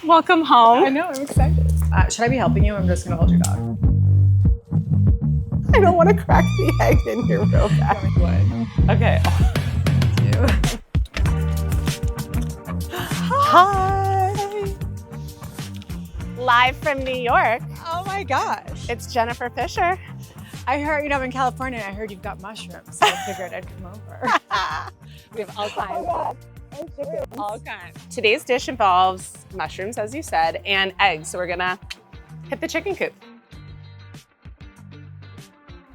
Welcome home. I know, I'm excited. Should I be helping you? I'm just gonna hold your dog. I don't want to crack the egg in here real bad. Okay. Hi. Live from New York, Oh my gosh. it's Jennifer Fisher. I heard, I'm in California, and I heard you've got mushrooms, so I figured I'd come over. We have all kinds. God. All kinds. Today's dish involves mushrooms, as you said, and eggs. So we're gonna hit the chicken coop.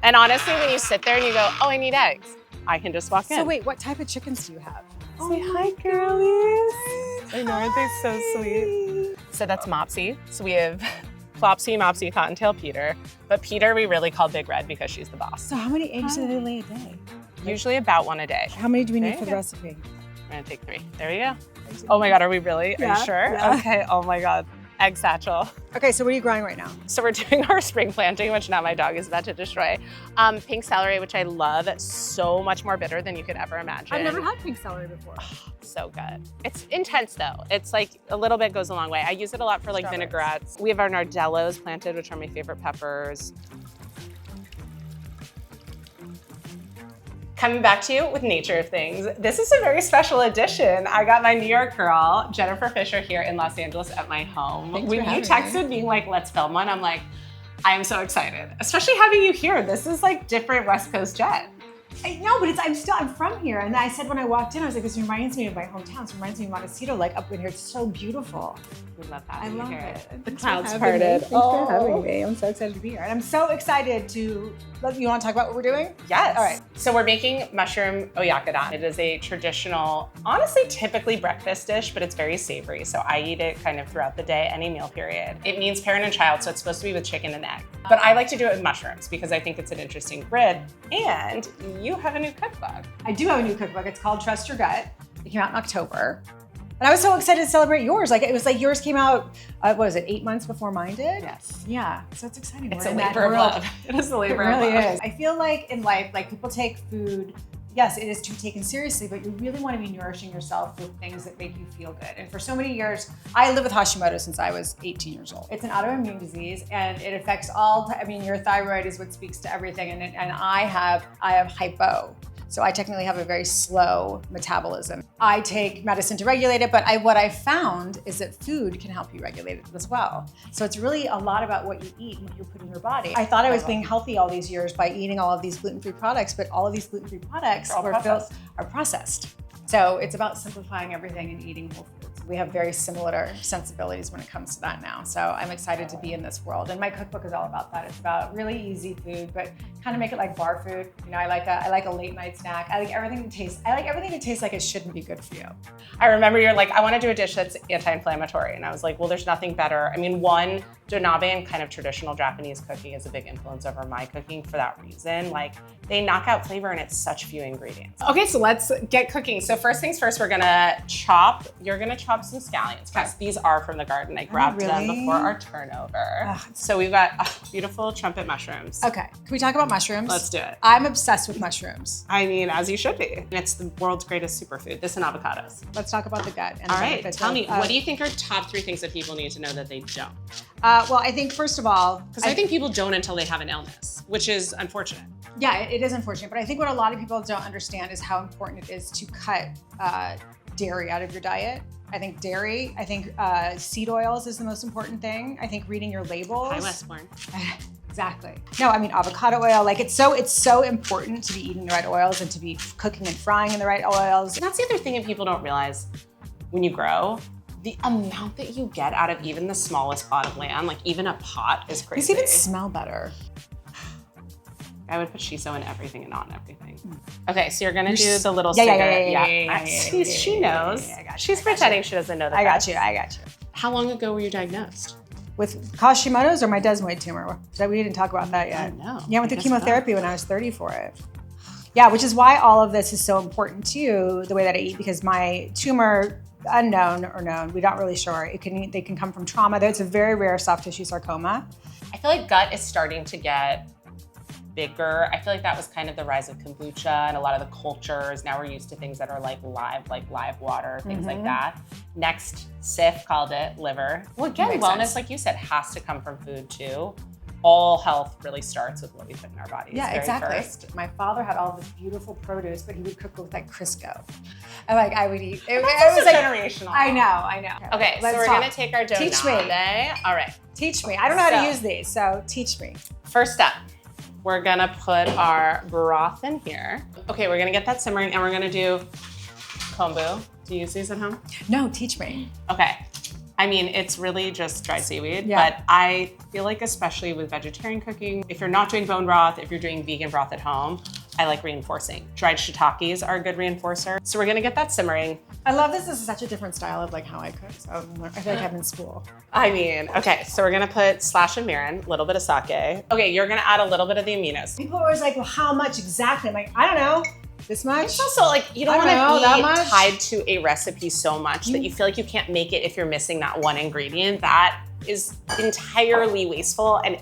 And honestly, when you sit there and you go, oh, I need eggs, I can just walk in. So wait, what type of chickens do you have? Say hi, girlies. I know, aren't they so sweet? So that's Mopsy. So we have Flopsy, Mopsy, Cottontail, Peter. But Peter we really call Big Red because she's the boss. So how many eggs do they lay a day? Usually about one a day. How many do we need There for you the go. recipe? We're gonna take 3. There you go. Oh my God, are we really? Are Yeah, you sure? yeah. Okay, oh my God. Egg satchel. Okay, so what are you growing right now? So we're doing our spring planting, which now my dog is about to destroy. Pink celery, which I love, so much more bitter than you could ever imagine. I've never had pink celery before. So good. It's intense though. It's like a little bit goes a long way. I use it a lot for like Strawberries. vinaigrettes. We have our nardellos planted, which are my favorite peppers. Coming back to you with nature of things. This is a very special edition. I got my New York girl, Jennifer Fisher, here in Los Angeles at my home. Thanks When for you having texted being like, let's film one, I'm like, I am so excited. Especially having you here. This is like different West Coast jet. I know, but I'm from here. And I said when I walked in, I was like, this reminds me of my hometown. This reminds me of Montecito, like up in here. It's so beautiful. We love that. I love Here. it. The Thanks clouds for having me. parted. Thanks for having me. I'm so excited to be here. And I'm so excited to, you want to talk about what we're doing? Yes. All right. So we're making mushroom oyakadon. It is a traditional, honestly, typically breakfast dish, but it's very savory. So I eat it kind of throughout the day, any meal period. It means parent and child, so it's supposed to be with chicken and egg. But I like to do it with mushrooms because I think it's an interesting grid. And you have a new cookbook. I do have a new cookbook. It's called Trust Your Gut. It came out in October. And I was so excited to celebrate yours. Like it was like yours came out, what was it, 8 months before mine did? Yes. Yeah, so it's exciting. It's We're a in that labor of world. love. It is a It labor really of love. is. I feel like in life, like people take food, yes, it is to be taken seriously, but you really want to be nourishing yourself with things that make you feel good. And for so many years, I live with Hashimoto since I was 18 years old. It's an autoimmune disease and it affects your thyroid is what speaks to everything. And I have hypo. So I technically have a very slow metabolism. I take medicine to regulate it, but what I found is that food can help you regulate it as well. So it's really a lot about what you eat and what you put in your body. I thought I was being healthy all these years by eating all of these gluten-free products, but all of these gluten-free products are processed. So it's about simplifying everything and eating whole foods. We have very similar sensibilities when it comes to that now. So I'm excited to be in this world. And my cookbook is all about that. It's about really easy food, but kind of make it like bar food. You know, I like a late night snack. I like everything to taste like it shouldn't be good for you. I remember you're like, I want to do a dish that's anti-inflammatory. And I was like, well, there's nothing better. I mean, one, donabe and kind of traditional Japanese cooking is a big influence over my cooking for that reason. Like they knock out flavor and it's such few ingredients. Okay, so let's get cooking. So first things first, you're gonna chop some scallions. Yes, these are from the garden. I grabbed them before our turnover. So we've got beautiful trumpet mushrooms. Okay, can we talk about mushrooms? Let's do it. I'm obsessed with mushrooms. I mean, as you should be. And it's the world's greatest superfood, this and avocados. Let's talk about the gut. And All the right, benefits tell of- me, what do you think are top 3 things that people need to know that they don't? Well, I think first of all, Because I think people don't until they have an illness, which is unfortunate. yeah, it is unfortunate, but I think what a lot of people don't understand is how important it is to cut dairy out of your diet. I think seed oils is the most important thing. I think reading your labels. Hi, Westbourne. Exactly. No, I mean avocado oil. Like it's so important to be eating the right oils and to be cooking and frying in the right oils. And that's the other thing that people don't realize when you grow. The amount that you get out of even the smallest plot of land, like even a pot, is crazy. These even smell better. I would put shiso in everything and not in everything. Okay, so you're gonna do the little Yeah, cigarette. yeah. She knows. I got you, She's I got pretending she doesn't know that. I got you. How long ago were you diagnosed? With Hashimoto's or my desmoid tumor? We didn't talk about that yet. Oh, no. Yeah, I went I through guess chemotherapy when I was 30 for it. Yeah, which is why all of this is so important too, the way that I eat, because my tumor, unknown or known, we're not really sure. They can come from trauma. It's a very rare soft tissue sarcoma. I feel like gut is starting to get bigger. I feel like that was kind of the rise of kombucha and a lot of the cultures. Now we're used to things that are like live water, things like that. Next, Sif called it liver. Well, again, wellness, like you said, has to come from food too. All health really starts with what we put in our bodies. Yeah, exactly. First. My father had all this beautiful produce, but he would cook with like Crisco. And like I would eat. It was like generational. I know. Okay, so we're gonna take our dough. Teach me. All right. Teach me. I don't know how to use these, so teach me. First step, we're gonna put our broth in here. Okay, we're gonna get that simmering and we're gonna do kombu. Do you use these at home? No, teach me. Okay. I mean, it's really just dried seaweed, Yeah. but I feel like especially with vegetarian cooking, if you're not doing bone broth, if you're doing vegan broth at home, I like reinforcing. Dried shiitakes are a good reinforcer. So we're gonna get that simmering. I love this. This is such a different style of like how I cook. So I feel like I'm in school. I mean, okay, so we're gonna put slash of mirin, a little bit of sake. Okay, you're gonna add a little bit of the aminos. People are always like, well, how much exactly? I'm like, I don't know. This much? It's also like, you don't want that to be much. tied to a recipe so much that you feel like you can't make it if you're missing that one ingredient. That is entirely wasteful and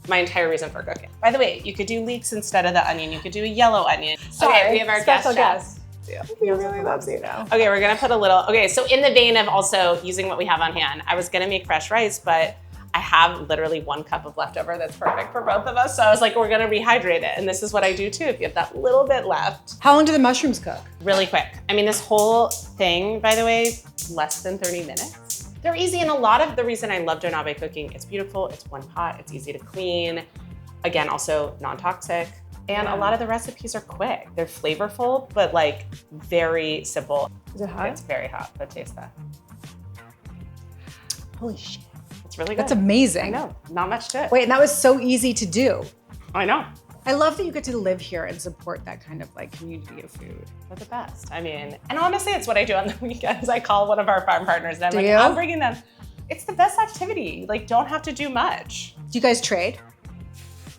my entire reason for cooking. By the way, you could do leeks instead of the onion. You could do a yellow onion. Sorry, okay, we have our special guest. He really loves you now. Okay, we're gonna put a little, okay, so in the vein of also using what we have on hand, I was gonna make fresh rice, but I have literally 1 cup of leftover that's perfect for both of us. So I was like, we're gonna rehydrate it. And this is what I do too, if you have that little bit left. How long do the mushrooms cook? Really quick. I mean, this whole thing, by the way, less than 30 minutes. They're easy, and a lot of the reason I love dough nabe cooking, it's beautiful, it's one pot, it's easy to clean. Again, also non-toxic. And a lot of the recipes are quick. They're flavorful, but like very simple. Is it hot? It's very hot, but taste that. Holy shit. It's really good. That's amazing. I know, not much to it. Wait, and that was so easy to do. I know. I love that you get to live here and support that kind of like community of food. They're the best. I mean, and honestly, it's what I do on the weekends. I call one of our farm partners and I'm like, I'm bringing them. It's the best activity. Like, don't have to do much. Do you guys trade?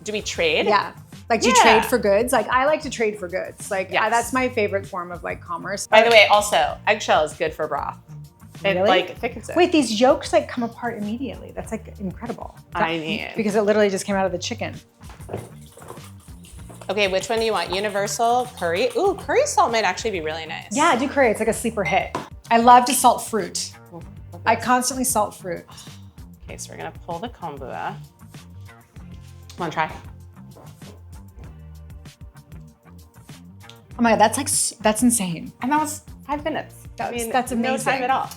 Do we trade? Yeah. Like, do you trade for goods? Like, I like to trade for goods. Like, that's my favorite form of like commerce. By the way, also, eggshell is good for broth. It like thickens it. Wait, these yolks like come apart immediately. That's like incredible. I mean. Because it literally just came out of the chicken. Okay, which one do you want? Universal, curry? Ooh, curry salt might actually be really nice. Yeah, do curry. It's like a sleeper hit. I love to salt fruit. I constantly salt fruit. Okay, so we're gonna pull the kombu out. Wanna try? Oh my God, that's insane. And that was 5 minutes. That's amazing. No time at all.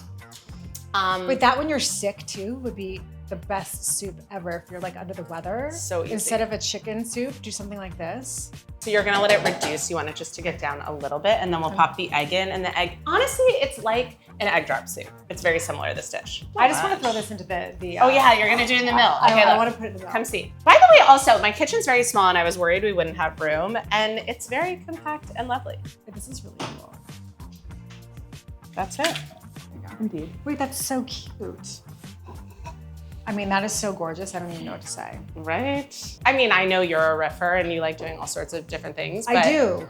Wait, that when you're sick too would be the best soup ever if you're like under the weather. So easy. Instead of a chicken soup, do something like this. So you're gonna let it reduce. You want it just to get down a little bit, and then we'll pop the egg in. And the egg, honestly, it's like an egg drop soup. It's very similar to this dish. I just want to throw this into the oh yeah, you're gonna do it in the middle. Okay, I want to put it in the middle. Come see. By the way, also, my kitchen's very small, and I was worried we wouldn't have room, and it's very compact and lovely. This is really cool. That's it. Indeed. Wait, that's so cute. I mean, that is so gorgeous. I don't even know what to say. Right? I mean, I know you're a riffer and you like doing all sorts of different things. But I do.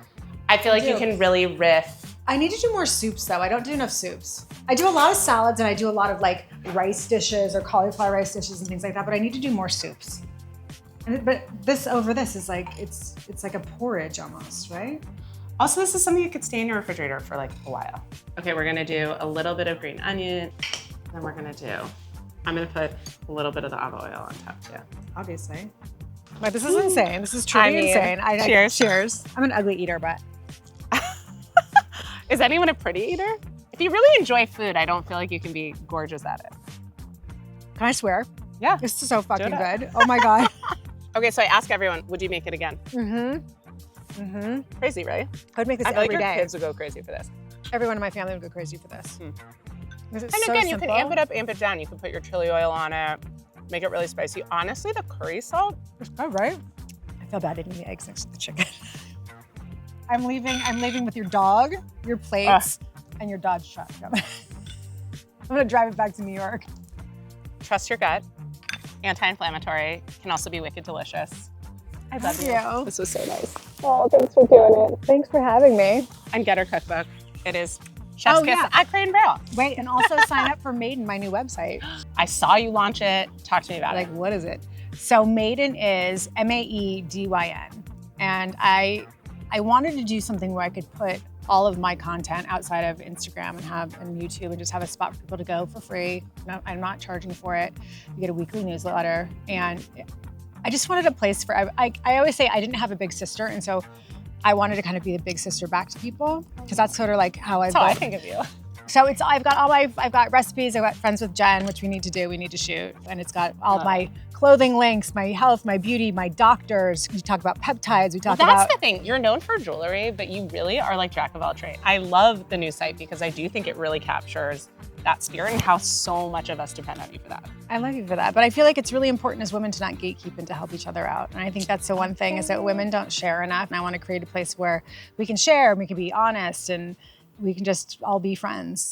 I feel like you can really riff. I need to do more soups though. I don't do enough soups. I do a lot of salads and I do a lot of like rice dishes or cauliflower rice dishes and things like that, but I need to do more soups. But this is like, it's like a porridge almost, right? Also, this is something you could stay in your refrigerator for like a while. Okay, we're gonna do a little bit of green onion. Then I'm gonna put a little bit of the olive oil on top too. Obviously. But this is insane. This is truly insane. Cheers. Cheers. I'm an ugly eater, but. Is anyone a pretty eater? If you really enjoy food, I don't feel like you can be gorgeous at it. Can I swear? Yeah. This is so fucking good. Oh my God. Okay, so I ask everyone, would you make it again? Mm-hmm. Crazy, right? I would make this I feel every like day. your kids would go crazy for this. Everyone in my family would go crazy for this. And so again, you simple. can amp it up, amp it down. You can put your chili oil on it, make it really spicy. Honestly, the curry salt is good, right? I feel bad eating the eggs next to the chicken. I'm leaving with your dog, your plates, and your Dodge truck. I'm gonna drive it back to New York. Trust your gut. Anti-inflammatory, can also be wicked delicious. I love you. This was so nice. Oh, thanks for doing it. Thanks for having me. And get our cookbook. It is Chef's Kiss at Crate & Barrel. Wait, and also sign up for Maiden, my new website. I saw you launch it. Talk to me about it. Like, what is it? So Maiden is Maedyn. And I wanted to do something where I could put all of my content outside of Instagram and YouTube and just have a spot for people to go for free. No, I'm not charging for it. You get a weekly newsletter. And I just wanted a place for, I always say I didn't have a big sister. And so I wanted to kind of be the big sister back to people, because that's sort of like how That's how I think of you. So I've got recipes, I've got Friends with Jen, which we need to shoot. And it's got all my clothing links, my health, my beauty, my doctors. We talk about peptides, we talk about. That's the thing, you're known for jewelry, but you really are like jack of all trades. I love the new site because I do think it really captures that spirit and how so much of us depend on you for that. I love you for that. But I feel like it's really important as women to not gatekeep and to help each other out. And I think that's the one thing is that women don't share enough. And I want to create a place where we can share and we can be honest and we can just all be friends.